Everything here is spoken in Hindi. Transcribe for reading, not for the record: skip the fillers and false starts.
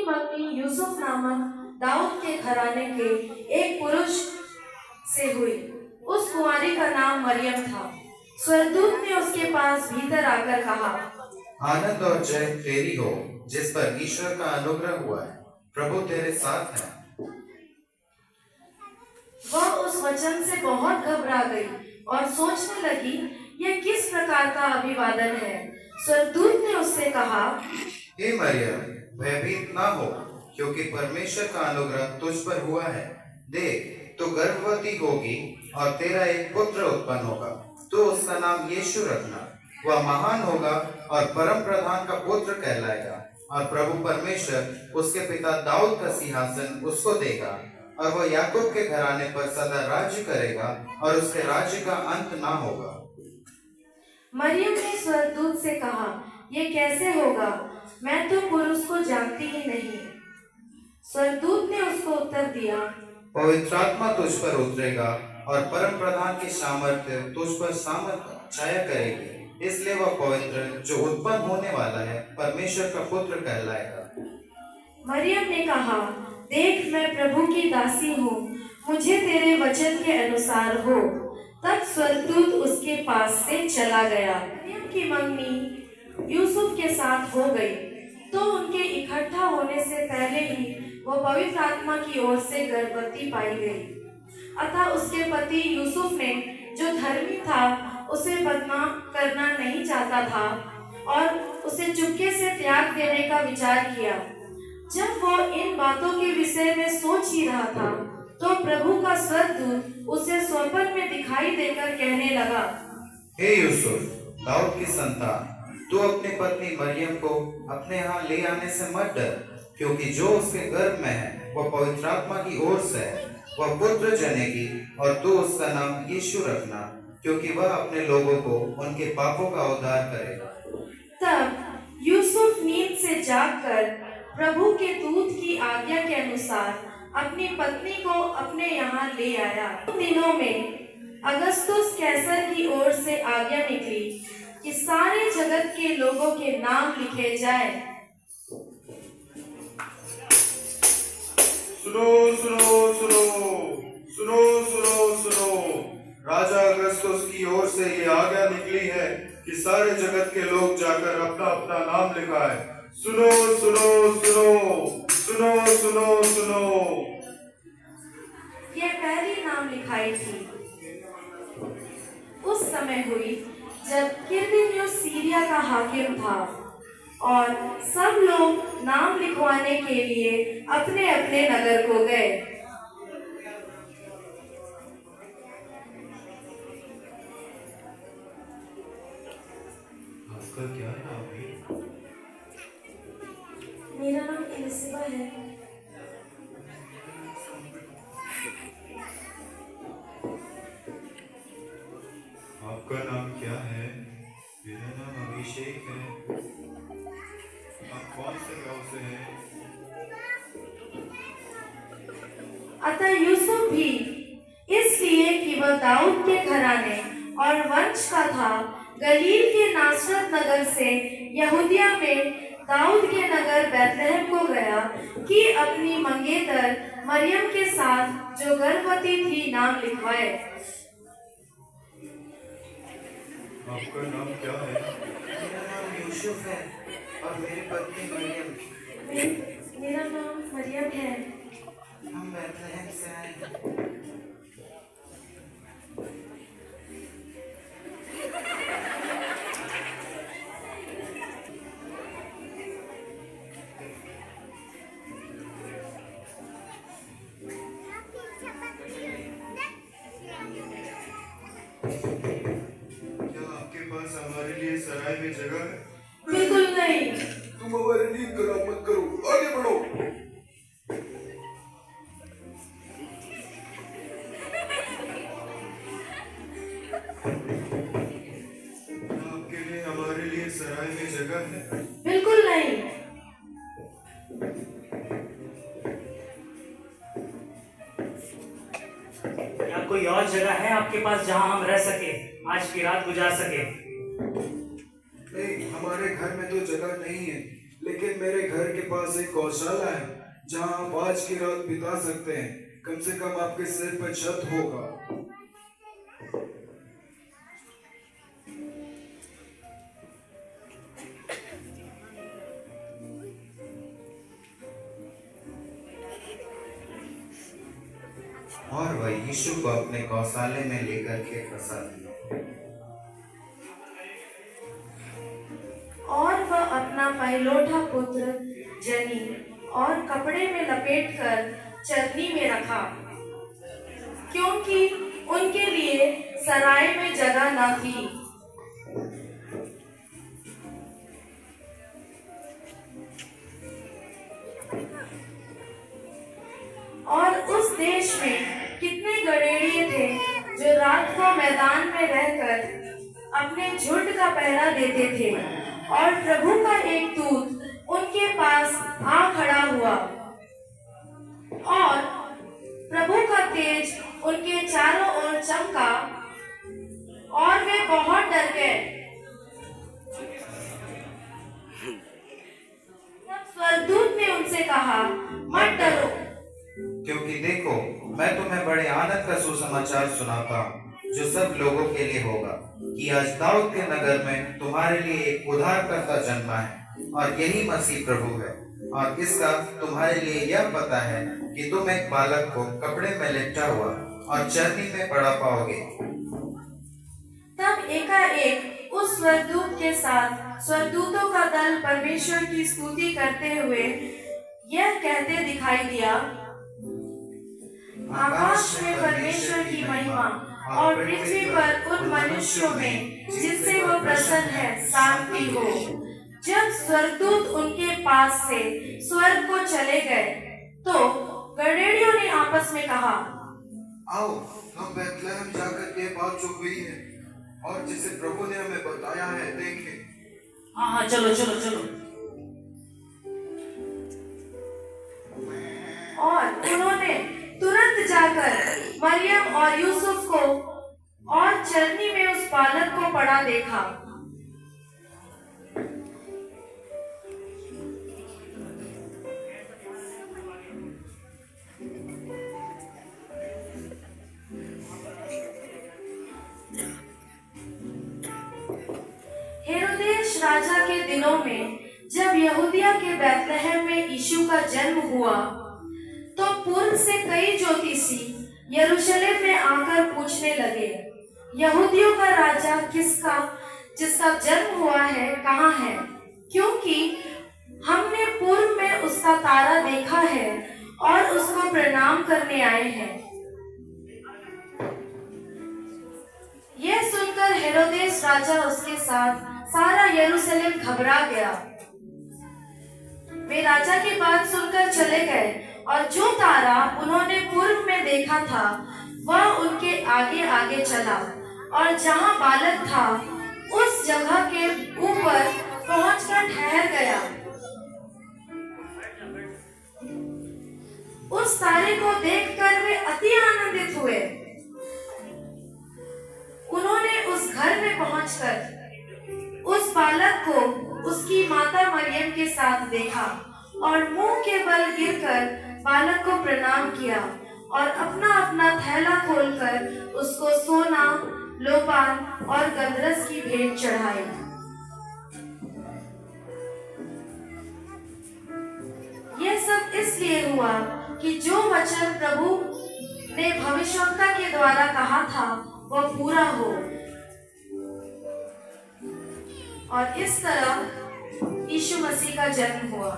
उसकी मंगनी यूसुफ नामक दाऊद के घराने के एक पुरुष से हुई। उस कुंवारी का नाम मरियम था। स्वर्गदूत ने उसके पास भीतर आकर कहा, आनंद और जय तेरी हो, जिस पर ईश्वर का अनुग्रह हुआ है, प्रभु तेरे साथ है। वह उस वचन से बहुत घबरा गई और सोचने लगी, यह किस प्रकार का अभिवादन है। स्वर्गदूत ने उससे कहा, हे मरियम, भयभीत ना हो, क्योंकि परमेश्वर का अनुग्रह तुझ पर हुआ है। देख, तू गर्भवती होगी और तेरा एक पुत्र उत्पन्न होगा। तो उसका नाम यीशु रखना। वह महान होगा और परम प्रधान का पुत्र कहलाएगा, और प्रभु परमेश्वर उसके पिता दाऊद का सिंहासन उसको देगा, और वह याकूब के घराने पर सदा राज्य करेगा, और उसके राज्य का अंत ना होगा। मरियम ने स्वर्गदूत से कहा, यह कैसे होगा? मैं तो पुरुष को जानती ही नहीं। स्वर्गदूत ने उसको उत्तर दिया, पवित्र आत्मा तुझ पर उतरेगा और परम प्रधान की सामर्थ्य तुझ पर छाया करेगी। इसलिए वह पवित्र जो उत्पन्न होने वाला है परमेश्वर का पुत्र कहलाएगा। मरियम ने कहा, देख, मैं प्रभु की दासी हूँ, मुझे तेरे वचन के अनुसार हो। तब स्वर्गदूत उसके पास से चला गया। मरियम की मंगनी यूसुफ के साथ हो गई, तो उनके इकट्ठा होने से पहले ही वो पवित्र आत्मा की ओर से गर्भवती पाई गई। अतः उसके पति यूसुफ ने, जो धर्मी था, उसे बदनाम करना नहीं चाहता था और उसे चुपके से त्याग देने का विचार किया। जब वो इन बातों के विषय में सोच ही रहा था, तो प्रभु का स्वर्गदूत उसे स्वप्न में दिखाई देकर कहने लगा, हे यूसुफ, दाऊद की संतान, तू अपनी पत्नी मरियम को अपने यहाँ ले आने से मत डर, क्योंकि जो उसके गर्भ में है वह पवित्र आत्मा की ओर से है। वह पुत्र जनेगी और तू उसका नाम यीशु रखना, क्योंकि वह अपने लोगों को उनके पापों का उद्धार करेगा। तब यूसुफ नींद से जागकर प्रभु के दूत की आज्ञा के अनुसार अपनी पत्नी को अपने यहाँ ले आया। उन दिनों में अगस्तुस कैसर की ओर से आज्ञा निकली कि सारे जगत के लोगों के नाम लिखे जाएं। सुनो सुनो सुनो सुनो सुनो सुनो, राजा अगस्तुस की ओर से ये आज्ञा निकली है कि सारे जगत के लोग जाकर अपना अपना नाम लिखाएं। सुनो सुनो सुनो सुनो सुनो सुनो। यह पहली नाम लिखाई थी उस समय हुई जब किरनियुस सीरिया का हाकिम था, और सब लोग नाम लिखवाने के लिए अपने अपने नगर को गए। आपका क्या नाम है? मेरा नाम एलिसिबा है। आपका नाम क्या है? मेरा नाम अभिषेक है। आप कौन से गांव से हैं? अतः यूसुफ भी, इसलिए कि वह दाऊद के घराने और वंश का था, गलील के नासरत नगर से यहूदिया में दाऊद के नगर बैतलहम को गया कि अपनी मंगेतर मरियम के साथ, जो गर्भवती थी, नाम लिखवाए। आपका नाम क्या है? मेरा नाम यूसुफ है और मेरी पत्नी मरियम। मेरा नाम मरियम है। हम बैतलहम से आए हैं। क्या आपके पास हमारे लिए सराय में जगह है? बिल्कुल नहीं। तुम हमारी नींद खराब मत करो, आगे बढ़ो। आपके लिए हमारे लिए सराय में जगह है? बिल्कुल नहीं। क्या कोई और जगह है आपके पास जहां हम रह सके, आज की रात गुजार सके? नहीं, हमारे घर में तो जगह नहीं है, लेकिन मेरे घर के पास एक गौशाला है जहां आप आज की रात बिता सकते हैं। कम से कम आपके सिर पर छत होगा। और वह यीशु को अपने गौशाले में लेकर के फंसा दिया। और वह अपना पहलौठा पुत्र जनी और कपड़े में लपेटकर चरनी में रखा, क्योंकि उनके लिए सराय में जगह न थी। और उस देश में कितने गड़ेड़िए थे जो रात को मैदान में रहकर अपने झुंड का पहरा देते थे। और प्रभु का एक दूत उनके पास आ खड़ा हुआ और प्रभु का तेज उनके चारों ओर चमका और वे बहुत डर गए। तब स्वर्गदूत ने उनसे कहा, मत डरो, क्योंकि देखो, मैं तुम्हें बड़े आनंद का सुसमाचार सुनाता हूँ जो सब लोगों के लिए होगा, कि आज दाऊद के नगर में तुम्हारे लिए एक उद्धारकर्ता जन्मा है और यही मसीह प्रभु है। और इसका तुम्हारे लिए यह पता है कि तुम एक बालक को कपड़े में लिपटा हुआ और चरनी में पड़ा पाओगे। तब एकाएक उस स्वर्गदूत के साथ स्वर्गदूतों का दल परमेश्वर की स्तुति करते हुए यह कहते दिखाई दिया, आकाश में परमेश्वर की महिमा और पृथ्वी पर उन मनुष्यों में जिससे वो प्रसन्न है शांति हो। जब स्वर्गदूत उनके पास से स्वर्ग को चले गए तो गड़ेड़ियों ने आपस में कहा, आओ हम बैतलहम जाकर ये बात जो हुई है और जिसे प्रभु ने हमें बताया है देखें। हाँ, चलो चलो चलो। और उन्होंने तुरंत जाकर मरियम और यूसुफ को और चरनी में उस बालक को पड़ा देखा। हेरोदेस राजा के दिनों में जब यहूदिया के बैतलहम में यीशु का जन्म हुआ तो पूर्व से कई ज्योतिषी यरूशलेम में आकर पूछने लगे, यहूदियों का राजा जिसका जन्म हुआ है कहाँ है? क्योंकि हमने पूर्व में उसका तारा देखा है और उसको प्रणाम करने आए हैं। यह सुनकर हेरोदेस राजा उसके साथ सारा यरूशलेम घबरा गया। वे राजा की बात सुनकर चले गए और जो तारा उन्होंने पूर्व में देखा था वह उनके आगे आगे चला और जहां बालक था उस जगह के ऊपर पहुंचकर ठहर गया। उस तारे को देखकर वे अति आनंदित हुए। उन्होंने उस घर में पहुंचकर उस बालक को उसकी माता मरियम के साथ देखा और मुंह के बल गिरकर बालक को प्रणाम किया और अपना अपना थैला खोलकर उसको सोना, लोबान और गंधरस की भेंट चढ़ाई। यह सब इसलिए हुआ कि जो वचन प्रभु ने भविष्यवक्ता के द्वारा कहा था वह पूरा हो। और इस तरह यीशु मसीह का जन्म हुआ।